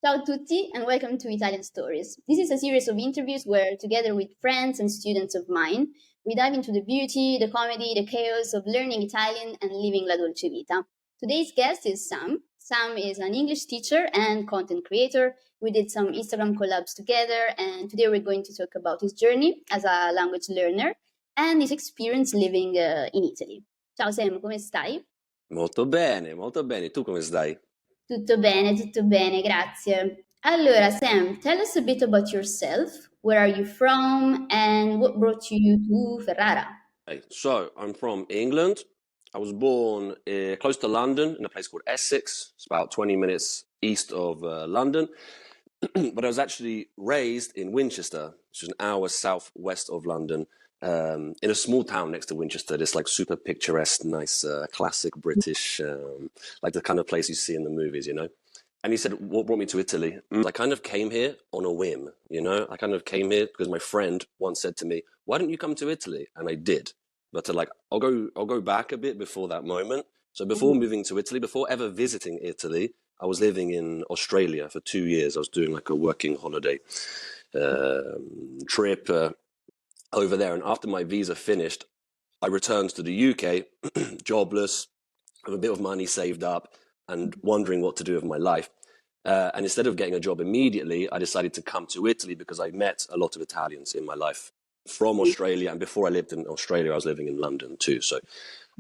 Ciao a tutti and welcome to Italian Stories. This is a series of interviews where, together with friends and students of mine, we dive into the beauty, the comedy, the chaos of learning Italian and living la dolce vita. Today's guest is Sam. Sam is an English teacher and content creator. We did some Instagram collabs together, and today we're going to talk about his journey as a language learner and his experience living in Italy. Ciao Sam, come stai? Molto bene, molto bene. Tu come stai? Tutto bene, grazie. Allora, Sam, tell us a bit about yourself. Where are you from and what brought you to Ferrara? Hey, so I'm from England. I was born close to London in a place called Essex. It's about 20 minutes east of London. But I was actually raised in Winchester, which is an hour southwest of London, in a small town next to Winchester. This like super picturesque, nice, classic British, like the kind of place you see in the movies, you know? And he said, what brought me to Italy? I kind of came here on a whim, you know? I kind of came here because my friend once said to me, why don't you come to Italy? And I did. But I'll go back a bit before that moment. So before moving to Italy, before ever visiting Italy, I was living in Australia for 2 years. I was doing like a working holiday trip over there. And after my visa finished, I returned to the UK, jobless, with a bit of money saved up and wondering what to do with my life. And instead of getting a job immediately, I decided to come to Italy because I met a lot of Italians in my life from Australia. And before I lived in Australia, I was living in London too. So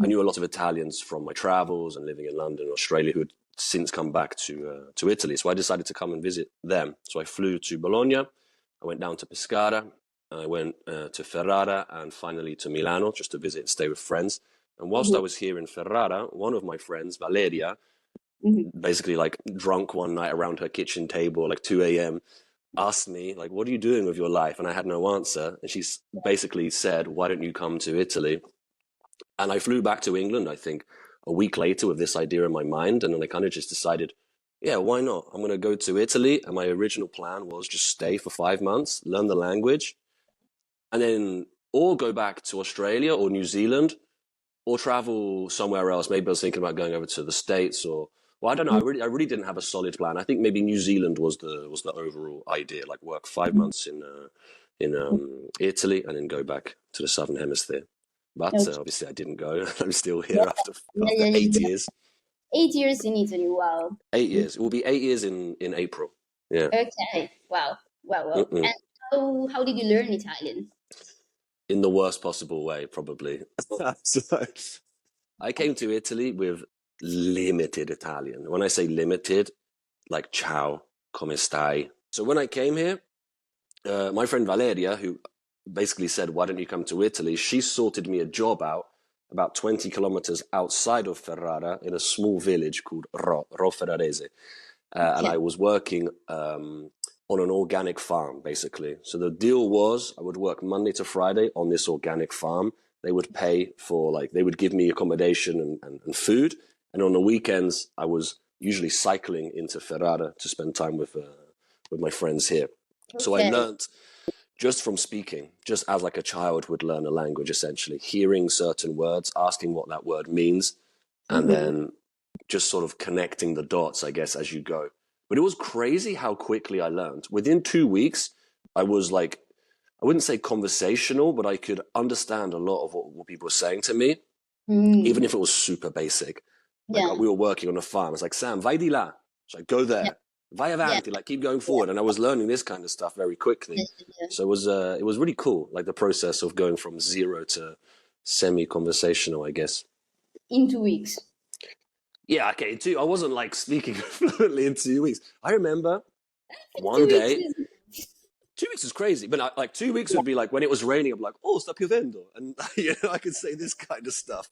I knew a lot of Italians from my travels and living in London and Australia who had since come back to Italy. So I decided to come and visit them. So I flew to Bologna. I went down to Pescara. I went to Ferrara and finally to Milano just to visit and stay with friends. And whilst I was here in Ferrara, one of my friends, Valeria, basically like drunk one night around her kitchen table, like 2 a.m., asked me, like, what are you doing with your life? And I had no answer. And she basically said, why don't you come to Italy? And I flew back to England, I think, a week later with this idea in my mind. And then I kind of just decided, yeah, why not? I'm going to go to Italy. And my original plan was just stay for 5 months, learn the language, and then or go back to Australia or New Zealand or travel somewhere else. Maybe I was thinking about going over to the States or, well, I don't know. I really didn't have a solid plan. I think maybe New Zealand was the overall idea, like work 5 months in Italy and then go back to the Southern Hemisphere. But Okay. obviously I didn't go. I'm still here Yeah, after yeah, yeah, 8 years. 8 years in Italy. Wow. 8 years. It will be 8 years in April. Yeah. Okay. Wow. Wow. Mm-mm. And how did you learn Italian? In the worst possible way, probably. So I came to Italy with limited Italian. When I say limited, like ciao, come stai? So when I came here, my friend Valeria, who basically said, why don't you come to Italy? She sorted me a job out about 20 kilometers outside of Ferrara in a small village called Ro Ferrarese. And I was working on an organic farm, basically. So the deal was I would work Monday to Friday on this organic farm. They would pay for, like, they would give me accommodation and food. And on the weekends, I was usually cycling into Ferrara to spend time with my friends here. So I Okay. learned just from speaking, just as like a child would learn a language, essentially, hearing certain words, asking what that word means, and then just sort of connecting the dots, I guess, as you go. But it was crazy how quickly I learned. Within 2 weeks, I was like, I wouldn't say conversational, but I could understand a lot of what people were saying to me, even if it was super basic. Like Yeah. we were working on a farm. It's like, Sam, vai di là. It's like, go there. Vai avanti, like keep going forward. And I was learning this kind of stuff very quickly. So it was really cool, like the process of going from zero to semi-conversational, I guess. In 2 weeks. Yeah, okay, I wasn't like speaking fluently in 2 weeks. I remember one 2 day, weeks. 2 weeks is crazy, but like 2 weeks would be like when it was raining, I'm like, oh, sta piovendo. And I could say this kind of stuff.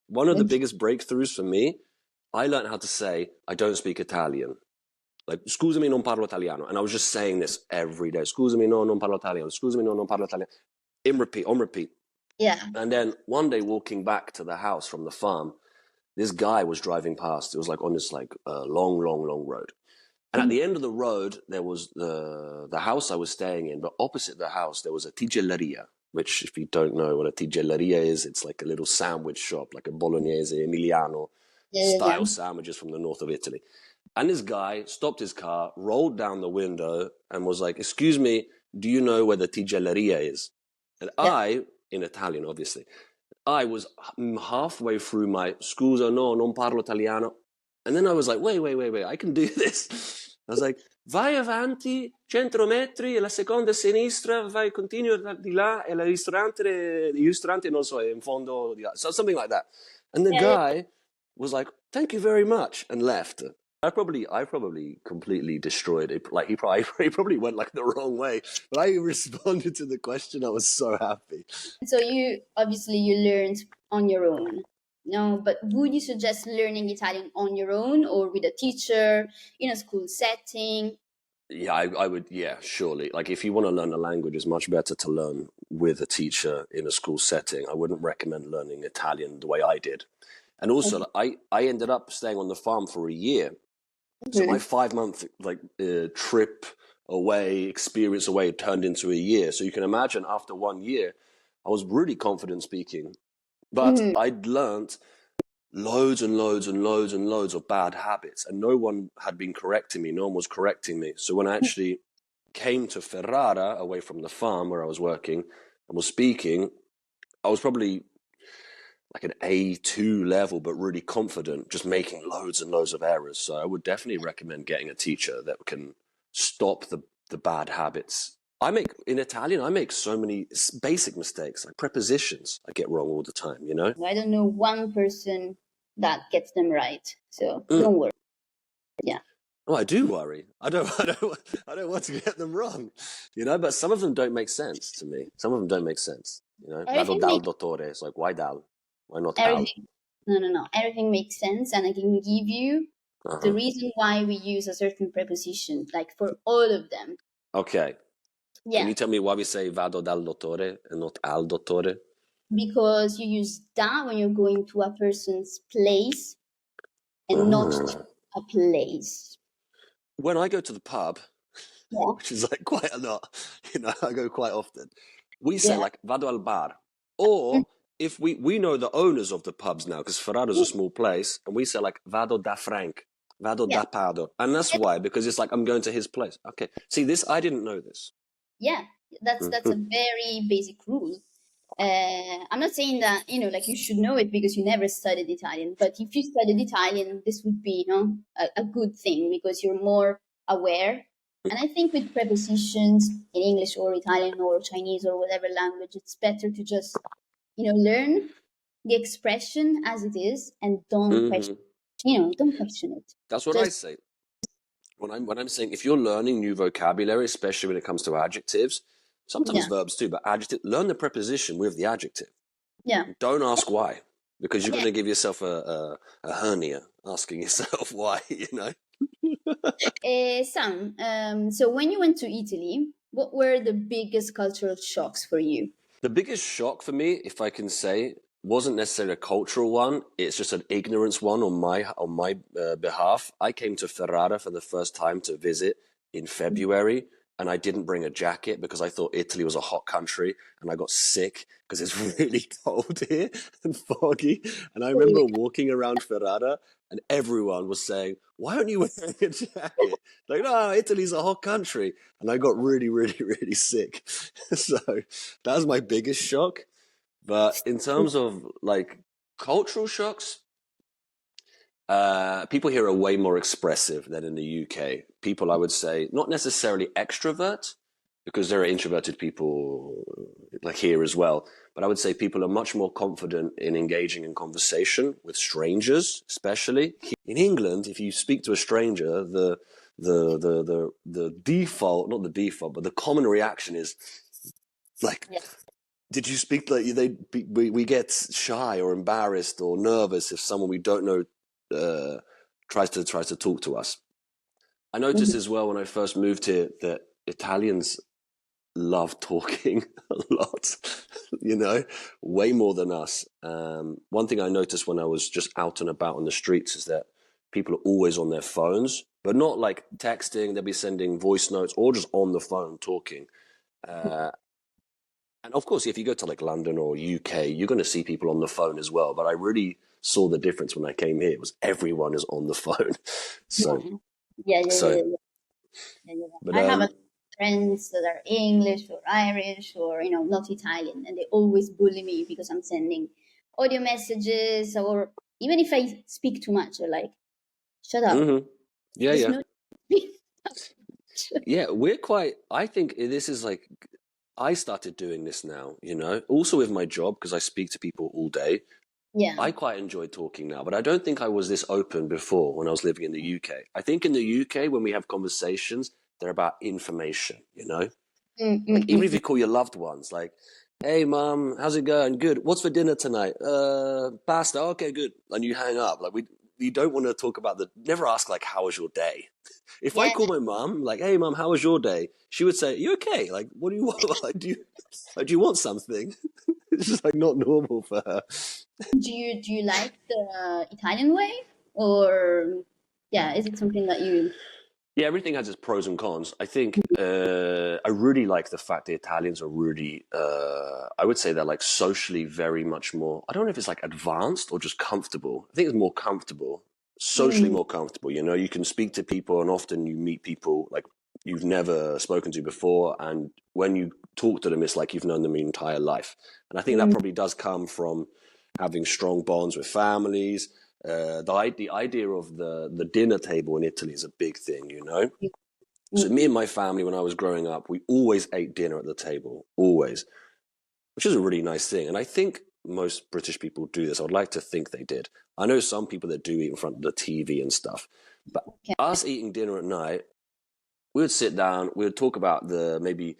One of the biggest breakthroughs for me, I learned how to say, I don't speak Italian. Like, scusami, non parlo italiano. And I was just saying this every day. Scusami, no, non parlo italiano. Scusami, no, non parlo italiano. On repeat. Yeah. And then one day walking back to the house from the farm, this guy was driving past. It was like on this like long road. And at the end of the road, there was the house I was staying in, but opposite the house, there was a tigelleria, which if you don't know what a tigelleria is, it's like a little sandwich shop, like a Bolognese, Emiliano style sandwiches from the north of Italy. And this guy stopped his car, rolled down the window, and was like, "Excuse me, do you know where the tigelleria is?" And Yeah. I, in Italian, obviously, I was halfway through my scusa, no, non parlo italiano. And then I was like, wait, I can do this. I was like, vai avanti, 100 metri, e la seconda a sinistra, vai, continua di là, e il ristorante, non so, è in fondo di là. So something like that. And the Yeah. guy was like, thank you very much, and left. I probably completely destroyed it. Like he probably went like the wrong way, but I responded to the question. I was so happy. So you obviously you learned on your own. No, but would you suggest learning Italian on your own or with a teacher in a school setting? Yeah, I would. Yeah, surely. Like, if you want to learn a language, it's much better to learn with a teacher in a school setting. I wouldn't recommend learning Italian the way I did. And also, Okay. I ended up staying on the farm for a year. So my Mhm. 5 month trip away, experience away, turned into a year. So you can imagine, after 1 year, I was really confident speaking, but Mhm. I'd learned loads and loads and loads and loads of bad habits, and no one had been correcting me. No one was correcting me. So when I actually came to Ferrara, away from the farm where I was working and was speaking, I was probably like an A2 level, but really confident, just making loads and loads of errors. So I would definitely recommend getting a teacher that can stop the bad habits. In Italian, I make so many basic mistakes, like prepositions I get wrong all the time, you know? I don't know one person that gets them right. So Mm. don't worry. Yeah. Oh, I do worry. I don't want to get them wrong, you know. But some of them don't make sense to me. Some of them don't make sense, you know. Vado Everything dal makes dottore. It's like, why dal? Why not al? everything no. Everything makes sense and I can give you the Uh-huh. reason why we use a certain preposition, like for all of them. Okay. Can Yeah. you tell me why we say vado dal dottore and not al dottore? Because you use da when you're going to a person's place and not to Ah. a place. When I go to the pub, Yeah. which is like quite a lot, you know, I go quite often. We say Yeah. like vado al bar, or if we know the owners of the pubs now, because Ferrara's a small place, and we say like vado da Frank, vado Yeah. da Pardo, and that's why, because it's like I'm going to his place. Okay, see this, I didn't know this. Yeah. That's a Mhm. very basic rule. I'm not saying that like you should know it because you never studied Italian, but if you studied Italian, this would be a good thing because you're more aware. And I think with prepositions in English or Italian or Chinese or whatever language, it's better to just learn the expression as it is and don't question. Mhm. Don't question it. That's what I Just say when I'm saying, if you're learning new vocabulary, especially when it comes to adjectives, sometimes yeah, verbs too, but adjective, learn the preposition with the adjective. yeah, Don't ask why, because you're going yeah. to give yourself a hernia asking yourself why, you know? Sam, so when you went to Italy, what were the biggest cultural shocks for you? The biggest shock for me, if I can say, wasn't necessarily a cultural one. It's just an ignorance one on my behalf. I came to Ferrara for the first time to visit in February, and I didn't bring a jacket because I thought Italy was a hot country, and I got sick because it's really cold here and foggy. And I remember walking around Ferrara, and everyone was saying, "Why aren't you wearing a jacket?" Like, no, Italy's a hot country, and I got really, really, really sick. So that was my biggest shock. But in terms of like cultural shocks, people here are way more expressive than in the UK. People, I would say, not necessarily extrovert, because there are introverted people like here as well. But I would say people are much more confident in engaging in conversation with strangers, especially in England. If you speak to a stranger, the default, not the default, but the common reaction is like, Yeah. did you speak like we get shy or embarrassed or nervous if someone we don't know tries to talk to us. I noticed Mhm. as well when I first moved here that Italians love talking a lot, you know, way more than us. One thing I noticed when I was just out and about on the streets is that people are always on their phones, but not like texting. They'll be sending voice notes or just on the phone talking. Uh, And of course, if you go to like London or UK, you're going to see people on the phone as well. But I really saw the difference when I came here. It was everyone is on the phone. So, Yeah. Yeah, yeah, yeah, so, yeah, yeah, yeah. but I have a friends that are English or Irish or not Italian, and they always bully me because I'm sending audio messages, or even if I speak too much, they're like, "Shut up! yeah, There's yeah. no." speak Yeah, we're quite, I think this is like, I started doing this now, also with my job, because I speak to people all day. Yeah. I quite enjoy talking now, but I don't think I was this open before when I was living in the UK. I think in the UK, when we have conversations, they're about information. Mm, Like, mm, even if mm, you call your loved ones, like, hey, mom, how's it going? Good. What's for dinner tonight? Pasta. Okay, good. And you hang up. Like, we don't want to talk about never ask, like, how was your day? If I yeah. call my mom, like, hey, mom, how was your day? She would say, you okay? Like, what do you want? Like, do you want something? It's just like not normal for her. Do you like the Italian way, or yeah, is it something that you? Yeah, everything has its pros and cons. I think I really like the fact the Italians are really, I would say they're like socially very much more, I don't know if it's like advanced or just comfortable. I think it's more comfortable, socially Mm, more comfortable. You can speak to people and often you meet people like you've never spoken to before. And when you talk to them, it's like you've known them your entire life. And I think that mm, probably does come from having strong bonds with families. The idea of the dinner table in Italy is a big thing. mm, So me mm, and my family, when I was growing up, we always ate dinner at the table, always, which is a really nice thing. And I think most British people do this. I would like to think they did. I know some people that do eat in front of the TV and stuff, but okay. us eating dinner at night, we would sit down, we would talk about maybe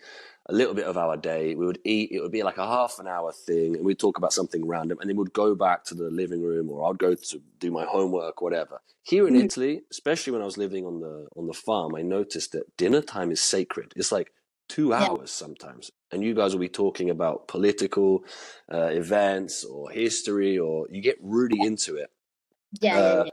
a little bit of our day. We would eat. It would be like a half an hour thing, and we'd talk about something random, and then we'd go back to the living room, or I'd go to do my homework, whatever. Here in Mm, Italy, especially when I was living on the farm, I noticed that dinner time is sacred. It's like two yeah, hours sometimes, and you guys will be talking about political events or history, or you get really into it. yeah, yeah, Uh, yeah.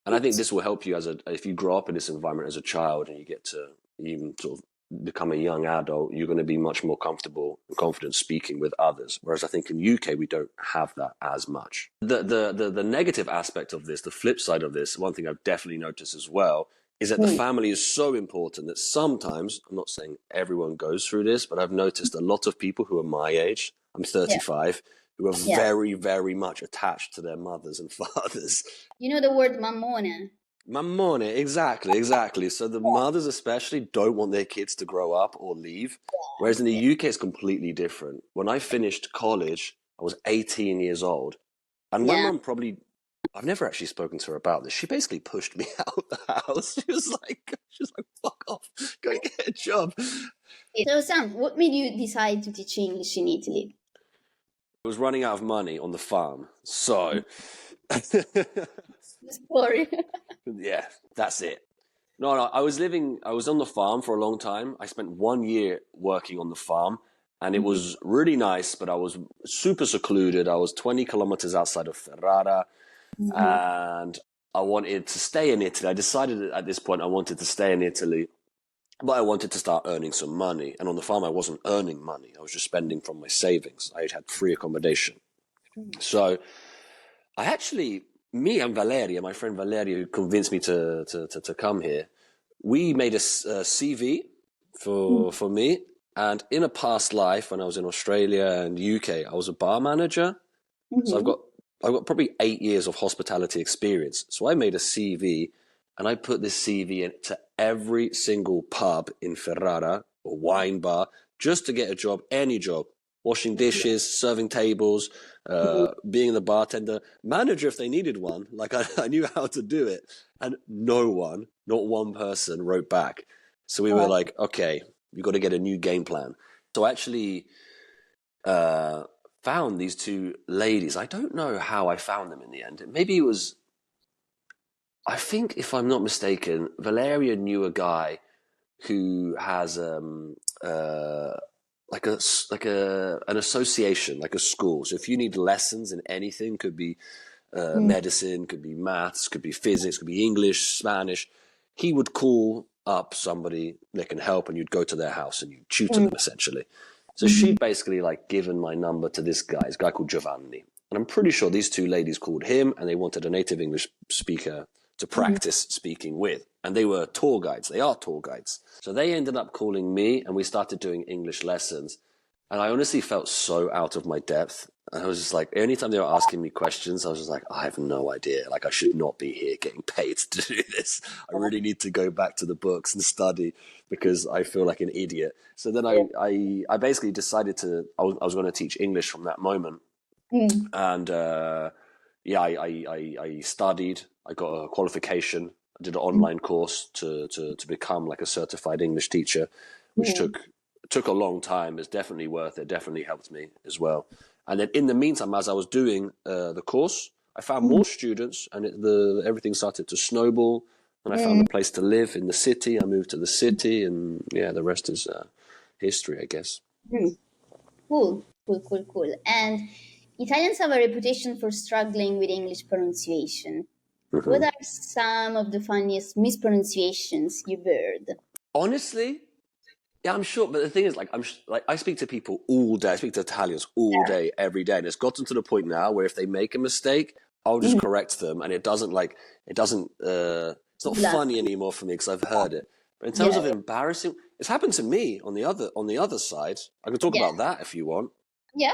and I think this will help you if you grow up in this environment as a child and you get to even sort of become a young adult, you're going to be much more comfortable and confident speaking with others. Whereas I think in UK, we don't have that as much. The negative aspect of this, the flip side of this, one thing I've definitely noticed as well, is that the Mm, family is so important that sometimes, I'm not saying everyone goes through this, but I've noticed a lot of people who are my age, I'm yeah, 35, who are yeah. very, very much attached to their mothers and fathers. You know the word mammone? Mammone, exactly, exactly. So the mothers especially don't want their kids to grow up or leave. Whereas in the Yeah, UK, it's completely different. When I finished college, I was 18 years old. And my yeah. mum probably, I've never actually spoken to her about this. She basically pushed me out the house. She was like, fuck off, go and get a job. So Sam, what made you decide to teach English in Italy? I was running out of money on the farm. So, Story. yeah, that's it. No, no, I was on the farm for a long time. I spent 1 year working on the farm and it Mhm, was really nice, but I was super secluded. I was 20 kilometers outside of Ferrara mhm, and I wanted to stay in Italy. I decided at this point I wanted to stay in Italy, but I wanted to start earning some money. And on the farm, I wasn't earning money. I was just spending from my savings. I had free accommodation. mhm, So I actually, me and Valeria, my friend Valeria, who convinced me to come here, we made a CV mhm, for me. And in a past life, when I was in Australia and UK, I was a bar manager. So mhm. I've got probably 8 years of hospitality experience. So I made a CV and I put this CV into every single pub in Ferrara or wine bar just to get a job, any job, washing dishes, serving tables, being the bartender, manager if they needed one. Like I knew how to do it. And no one, not one person wrote back. So we were Uh, like, okay, we've got to get a new game plan. So actually, uh, found these two ladies. I don't know how I found them in the end. Maybe it was, I think, if I'm not mistaken, Valeria knew a guy who has like an association, like a school. So if you need lessons in anything, could be mm, medicine, could be maths, could be physics, could be English, Spanish, he would call up somebody that can help, and you'd go to their house and you tutor mm, them essentially. So she'd basically like given my number to this guy called Giovanni. And I'm pretty sure these two ladies called him and they wanted a native English speaker to practice speaking with. And they were tour guides. They are tour guides. So they ended up calling me and we started doing English lessons. And I honestly felt so out of my depth. I was just like, anytime they were asking me questions, I was just like, I have no idea. Like, I should not be here getting paid to do this. I really need to go back to the books and study because I feel like an idiot. So then I basically decided I was going to teach English from that moment. And I studied. I got a qualification. I did an online course to become like a certified English teacher, which took a long time. It's definitely worth it. Definitely helped me as well. And then in the meantime, as I was doing the course, I found more students, and everything started to snowball. And I found a place to live in the city. I moved to the city, and yeah, the rest is history, I guess. Cool. And Italians have a reputation for struggling with English pronunciation. What are some of the funniest mispronunciations you've heard? Honestly, yeah, I'm sure. But the thing is, like, I speak to people all day. I speak to Italians all day, every day, and it's gotten to the point now where if they make a mistake, I'll just correct them, and it's not funny anymore for me because I've heard it. But in terms of embarrassing, it's happened to me on the other side. I can talk about that if you want. Yeah.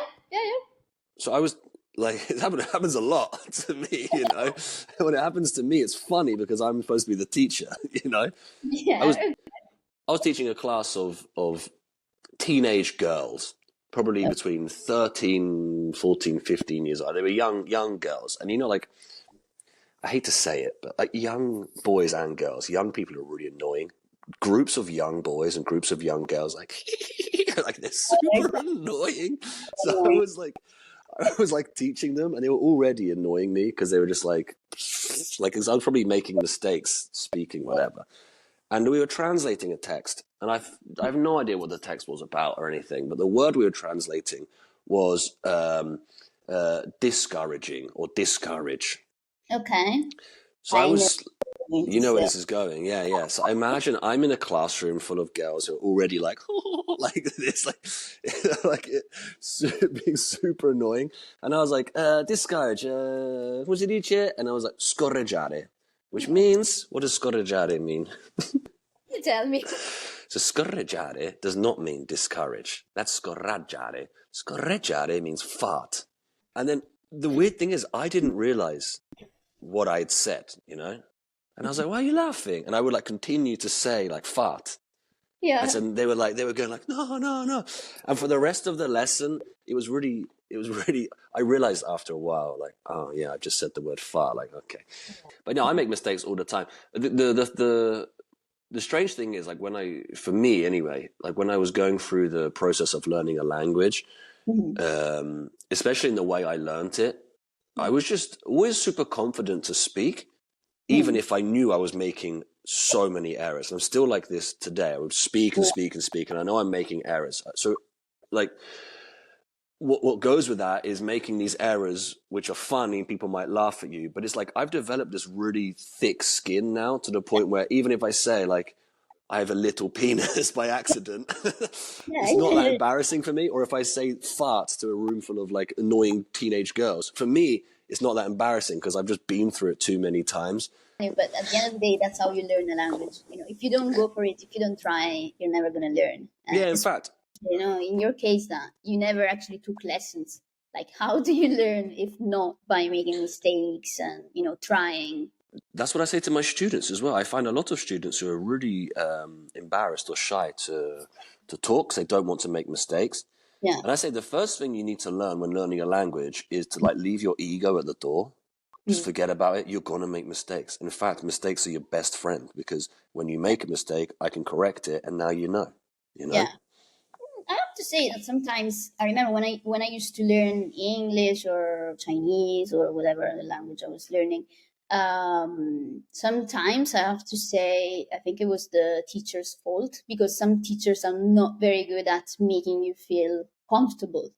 So I was like, it happens a lot to me, you know. When it happens to me, it's funny because I'm supposed to be the teacher, you know. Yeah. I was teaching a class of teenage girls, probably between 13, 14, 15 years old. They were young girls. And, you know, like, I hate to say it, but like young boys and girls, young people are really annoying. Groups of young boys and groups of young girls, like, like they're super annoying. So I was like teaching them, and they were already annoying me because they were just like, 'cause I was probably making mistakes speaking, whatever. And we were translating a text, and I have no idea what the text was about or anything, but the word we were translating was discouraging or discourage. Okay. So I was, you know where this is going, yeah. So I imagine I'm in a classroom full of girls who are already like, like this, like being super annoying, and I was like, discourage, come si dice? And I was like, scorreggiare, which means, what does scorreggiare mean? You tell me. So scorreggiare does not mean discourage. That's scoraggiare. Scorreggiare means fart. And then the weird thing is, I didn't realize what I had said, you know? And I was like, why are you laughing? And I would like continue to say like fart. Yeah. And so they were going like, no. And for the rest of the lesson, it was really, I realized after a while, like, oh yeah, I just said the word fart. Like, okay. But no, I make mistakes all the time. The strange thing is, like, for me anyway, like when I was going through the process of learning a language, especially in the way I learned it, I was just always super confident to speak, even if I knew I was making so many errors. And I'm still like this today. I would speak and speak and speak, and I know I'm making errors. So, like, what goes with that is making these errors, which are funny, and people might laugh at you. But it's like I've developed this really thick skin now to the point where even if I say like I have a little penis by accident, it's not that embarrassing for me. Or if I say fart to a room full of like annoying teenage girls, for me, it's not that embarrassing because I've just been through it too many times. But at the end of the day, that's how you learn a language. You know, if you don't go for it, if you don't try, you're never going to learn. Yeah, in fact. You know, in your case, that you never actually took lessons. Like, how do you learn if not by making mistakes and, you know, trying? That's what I say to my students as well. I find a lot of students who are really embarrassed or shy to talk because they don't want to make mistakes. Yeah. And I say the first thing you need to learn when learning a language is to like leave your ego at the door. Just forget about it. You're going to make mistakes. In fact, mistakes are your best friend because when you make a mistake, I can correct it. And now you know. Yeah. I have to say that sometimes I remember when I used to learn English or Chinese or whatever the language I was learning. Sometimes I have to say I think it was the teacher's fault because some teachers are not very good at making you feel comfortable.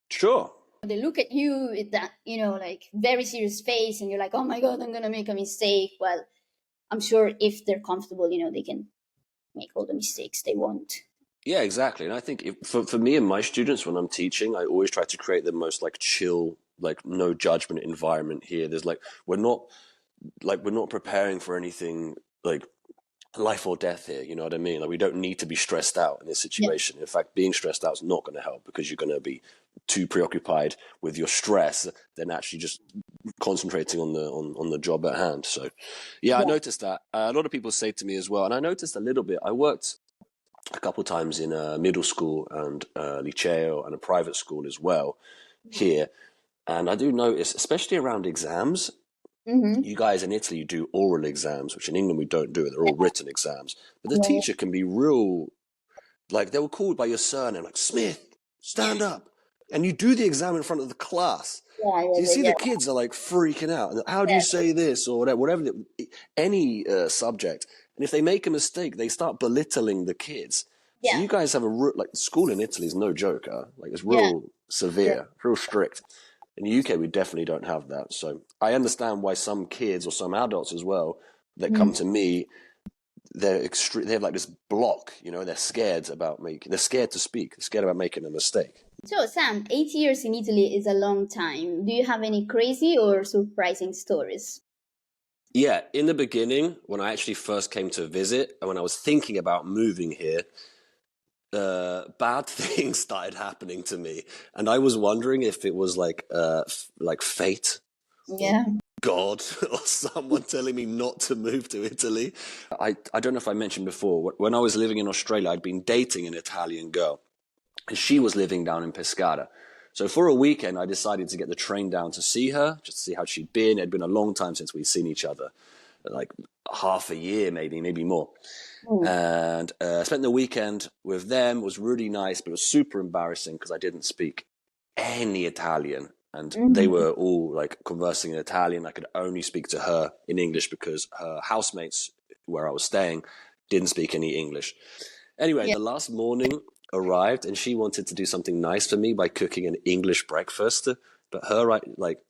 Sure. They look at you with that, you know, like very serious face, and you're like, oh my God, I'm gonna make a mistake. Well, I'm sure if they're comfortable, you know, they can make all the mistakes they want. Yeah, exactly. And I think for me and my students, when I'm teaching, I always try to create the most like chill, like no judgment environment here. There's like we're not preparing for anything like life or death here. You know what I mean? Like we don't need to be stressed out in this Yeah. situation. In fact, being stressed out is not going to help because you're going to be too preoccupied with your stress than actually just concentrating on the job at hand. So, yeah, I Yeah. noticed that a lot of people say to me as well, and I noticed a little bit. I worked a couple of times in a middle school and liceo and a private school as well here, and I do notice, especially around exams. Mm-hmm. You guys in Italy do oral exams, which in England we don't do. They're all written exams. But the Yeah. teacher can be real, like they were called by your surname, like Smith, stand up, and you do the exam in front of the class. Yeah. So you Yeah. see Yeah. the kids are like freaking out. How do you Yeah. say this or whatever, any subject. And if they make a mistake, they start belittling the kids. So Yeah. you guys have like school in Italy is no joke, huh? Like it's Yeah. real Yeah. severe, real strict. In the UK, we definitely don't have that. So I understand why some kids or some adults as well that come Mm. to me, they have like this block, you know, they're scared to speak. They're scared about making a mistake. So, Sam, 8 years in Italy is a long time. Do you have any crazy or surprising stories? Yeah, in the beginning, when I actually first came to visit, and when I was thinking about moving here, bad things started happening to me, and I was wondering if it was like fate or Yeah. God or someone telling me not to move to Italy. I don't know if I mentioned before, when I was living in Australia, I'd been dating an Italian girl, and she was living down in Pescara. So for a weekend, I decided to get the train down to see her, just to see how she'd been. It had been a long time since we'd seen each other, like half a year, maybe more. Mm. And spent the weekend with them. It was really nice, but it was super embarrassing because I didn't speak any Italian. And they Mhm. were all like conversing in Italian. I could only speak to her in English because her housemates where I was staying didn't speak any English. Anyway, Yeah. the last morning arrived and she wanted to do something nice for me by cooking an English breakfast. But like,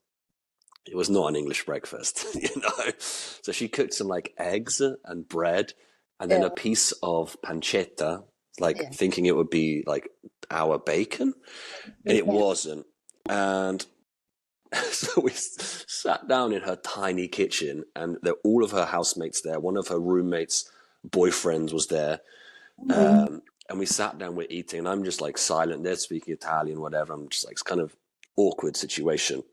it was not an English breakfast, you know? So she cooked some like eggs and bread and then Yeah. a piece of pancetta, like Yeah. thinking it would be like our bacon. And it Yeah. wasn't. And so we sat down in her tiny kitchen and all of her housemates there. One of her roommates' boyfriends was there. Mhm. And we sat down, we're eating, and I'm just like silent. They're speaking Italian, whatever. I'm just like, it's kind of awkward situation.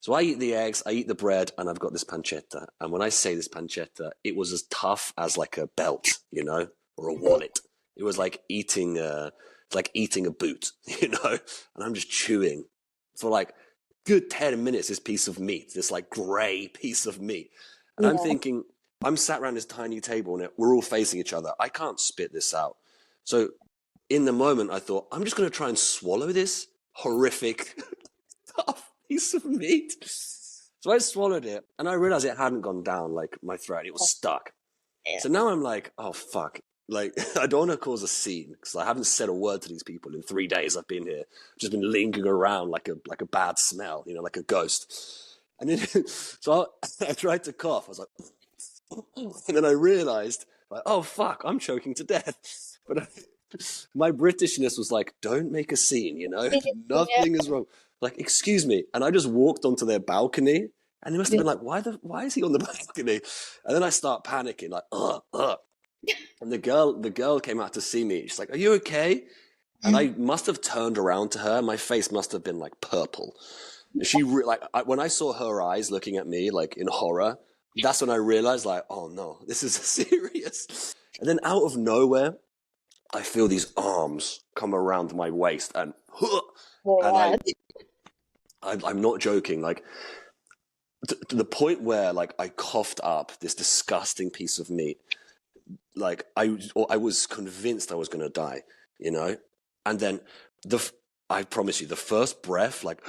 So I eat the eggs, I eat the bread, and I've got this pancetta. And when I say this pancetta, it was as tough as like a belt, you know, or a wallet. It was like eating a boot, you know. And I'm just chewing for like good 10 minutes. This piece of meat, this like grey piece of meat, and I'm Yeah. thinking, I'm sat around this tiny table and we're all facing each other. I can't spit this out. So in the moment, I thought, I'm just going to try and swallow this horrific tough piece of meat. So I swallowed it and I realized it hadn't gone down like my throat. It was stuck. Yeah. So now I'm like, oh, fuck. Like, I don't want to cause a scene because I haven't said a word to these people in 3 days I've been here. I've just been lingering around like a bad smell, you know, like a ghost. And then, so I tried to cough. I was like, and then I realized, like, oh, fuck, I'm choking to death. But my Britishness was like, don't make a scene, you know? Yeah. Nothing is wrong. Like, excuse me. And I just walked onto their balcony and they must have Yeah. been like, why is he on the balcony? And then I start panicking, like, ugh. And the girl came out to see me. She's like, are you okay? And I must have turned around to her. My face must have been like purple. And when I saw her eyes looking at me like in horror, that's when I realized like, oh no, this is serious. And then out of nowhere, I feel these arms come around my waist and Yeah. I'm not joking. Like to the point where like I coughed up this disgusting piece of meat. Like I was convinced I was going to die, you know? And then I promise you, the first breath, like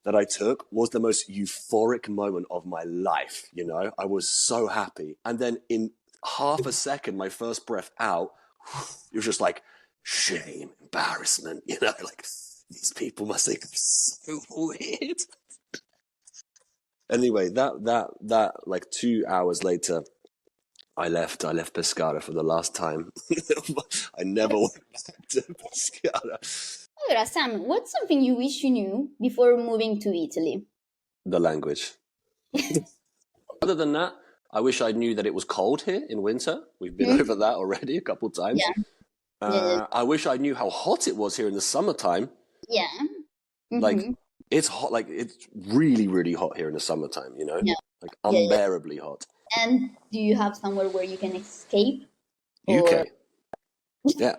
that I took was the most euphoric moment of my life. You know, I was so happy. And then in half a second, my first breath out, it was just like shame, embarrassment, you know, like these people must think I'm so weird. Anyway, that like 2 hours later, I left Pescara for the last time. I never went back to Pescara. Allora, Sam, what's something you wish you knew before moving to Italy? The language. Other than that, I wish I knew that it was cold here in winter. We've been Hmm? over that already a couple times. Yeah, yeah, I wish I knew how hot it was here in the summertime. yeah. Like, Mm-hmm. it's hot, like, it's really, really hot here in the summertime, you know? Yeah, Like, yeah, yeah. unbearably hot. And do you have somewhere where you can escape? Or UK. Yeah.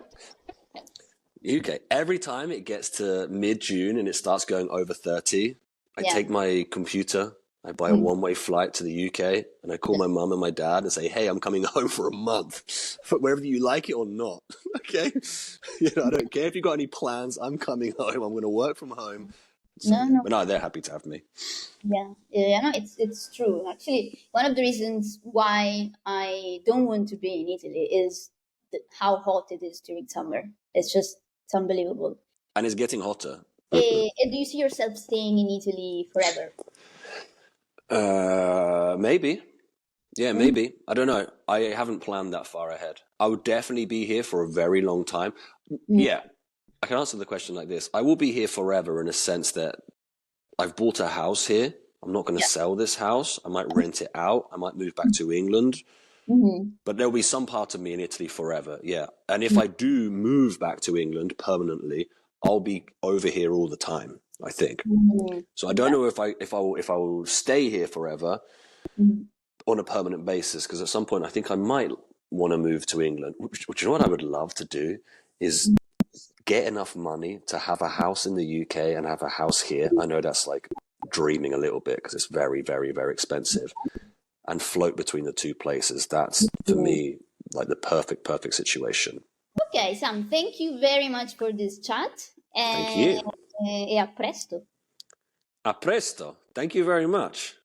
UK. Every time it gets to mid-June and it starts going over 30, I yeah, take my computer, I buy a mm, one-way flight to the UK, and I call my mum and my dad and say, hey, I'm coming home for a month, whether you like it or not. Okay? I don't care if you got any plans. I'm coming home. I'm going to work from home. So, no, yeah. no, But no, they're happy to have me. yeah, yeah, no, it's true. Actually, one of the reasons why I don't want to be in Italy is how hot it is during summer. It's unbelievable. And it's getting hotter. And do you see yourself staying in Italy forever? Maybe. Yeah, Mm, maybe. I don't know. I haven't planned that far ahead. I would definitely be here for a very long time. mm, Yeah, I can answer the question like this. I will be here forever in a sense that I've bought a house here. I'm not going to yeah. sell this house. I might rent it out. I might move back to England, Mm-hmm. but there'll be some part of me in Italy forever. Yeah. And if I do move back to England permanently, I'll be over here all the time, I think. Mm-hmm. So I don't know if I will stay here forever on a permanent basis, because at some point I think I might want to move to England. Which is what I would love to do is get enough money to have a house in the UK and have a house here. I know that's like dreaming a little bit because it's very, very, very expensive, and float between the two places. That's for me like the perfect situation. Okay, Sam, thank you very much for this chat. Thank you. E a presto. A presto. Thank you very much.